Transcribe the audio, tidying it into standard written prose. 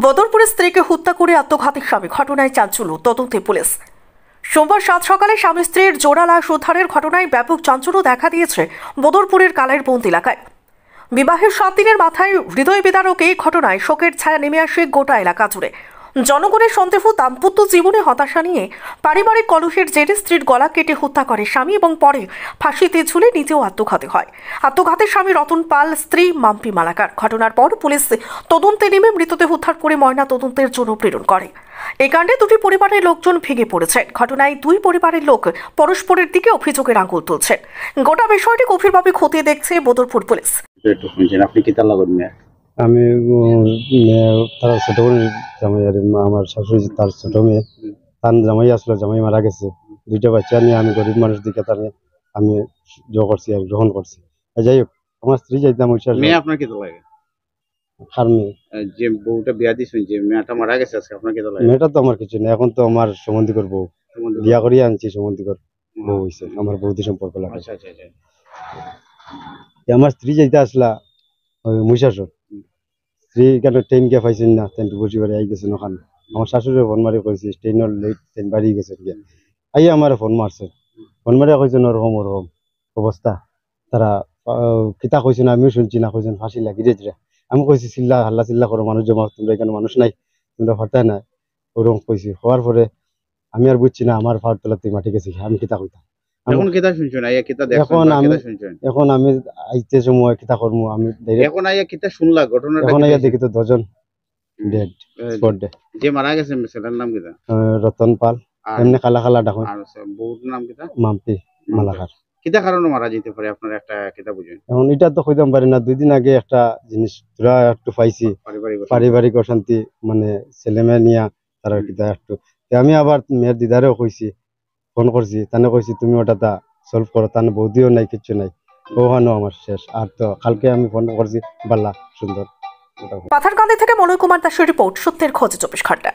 বদরপুরের স্ত্রীকে হত্যা করে আত্মঘাতী স্বামী, ঘটনায় চাঞ্চল্য, তদন্তে পুলিশ। সোমবার সাত সকালে স্বামী স্ত্রীর জোড়া লাশ উদ্ধারের ঘটনায় ব্যাপক চাঞ্চল্য দেখা দিয়েছে বদরপুরের কালাইরবন্দ এলাকায়। বিবাহের 7 দিনের মাথায় হৃদয় বিদারক এই ঘটনায় শোকের ছায়া নেমে আসে গোটা এলাকা জুড়ে। জনগণের সন্দেহ দাম্পত্য জীবনে হতাশা নিয়ে পারিবারিক কলহের জেরে স্ত্রীর গলা কেটে হত্যা করে স্বামী এবং পরে ফাঁসিতে ঝুলে নিজেও আত্মঘাতী হয়। আত্মঘাতের স্বামী রতন পাল, স্ত্রী মাম্পি মালাকার। ঘটনার পর পুলিশ তদন্তে নেমে মৃতদেহ উদ্ধার করে ময়না তদন্তের জন্য প্রেরণ করে। এই কাণ্ডে দুটি পরিবারের লোকজন ভেঙে পড়েছে। ঘটনায় দুই পরিবারের লোক পরস্পরের দিকে অভিযোগের আঙুল তুলছেন। গোটা বিষয়টি গভীরভাবে খতিয়ে দেখছে বদরপুর পুলিশ। আপনি কি তার লাগবেন? আমি তার ছোট বোনের জামাই, আর আমার শাশুড়ি তার ছোট মেয়ে, তার জামাই আসলো, জামাই মারা গেছে। দুইটা বাচ্চা নিয়ে আমি গরিব মানুষ দিকে তার আমি করছি আর গ্রহণ করছি। যাই হোক, আমার স্ত্রী যাইতাম মেয়ে আপনার কি লাগে? খার মেয়ে যে বউটা বিয়া দিয়েছেন, যে মেয়েটা মারা গেছে আজকে, আপনার কি লাগে? মেয়েটা তো আমার কিছু নেই, এখন তো আমার সম্বন্ধীকর বউ, বিয়া করিয়ে আনছি, সম্বন্ধীকর বউ হয়েছে, আমার বৌদি সম্পর্ক লাগে। আচ্ছা আচ্ছা আচ্ছা। আমার স্ত্রী যাইতে আসলা ওই মুইশাসর, স্ত্রী কেন ট্রেন গিয়ে পাইছেন না, ট্রেন বসে বাড়ি আই গেছেন ওখানে। আমার শাশুড়ি ফোন মারি কইছি ট্রেনের লেট, ট্রেন বাড়ি গেছে গিয়া। আইয়া আমার ফোন মারছে, ফোন মারিয়া কইছেন ওরকম ওরকম অবস্থা। তারা কিতা কইছেন আমিও শুনছি না, কইছেন ফাঁসি লাগি রে। আমি কইছি চিল্লা হাল্লা চিল্লা করো, মানুষ জমা, তোমরা এখানে মানুষ নাই, তোমরা ফাটাই না, ওরকম কইছি। হওয়ার পরে আমি আর বুঝছি না, আমার ফাওয়ার তলাতে মাটি গেছি, আমি কিতা কইতাম। এখন কিতা শুনছেন? আইয়া কিতা দেখছেন? এখন আমি আইতে সময় কিতা করবো, আমি এখন আইয়া কিতা শুনলা ঘটনাটা? এখন আইয়া দেখি তো 10 জন ডেড, স্পট ডেড। যে মারা গেছে ছেলের নাম কিতা? রতন পাল, এমনি কালা কালা ডাকুন। আর বউর নাম কিতা? মাম্পি মালাকার। কিতা কারণে মারা যেতে পারে আপনার একটা কিতা বুঝেন? এখন এটা তো কইতাম পারি না। 2 দিন আগে একটা জিনিস তোরা একটু পাইছি, পারিবারিক অশান্তি, মানে ছেলে মেয়ে নিয়া তারা কিতা একটু। আমি আবার মেয়ের দিদারেও কইছি, ফোন করছি, তানে কইছি তুমি ওটা সলভ করো, তানে বৌদিও নাই, কিচ্ছু নাই, ওখানেও আমার শেষ। আর তো কালকে আমি ফোন করছি, বাল্লা সুন্দর। পাথারকান্দি থেকে মলয় কুমার দাসের রিপোর্ট, সত্যের খোঁজে 24 ঘন্টা।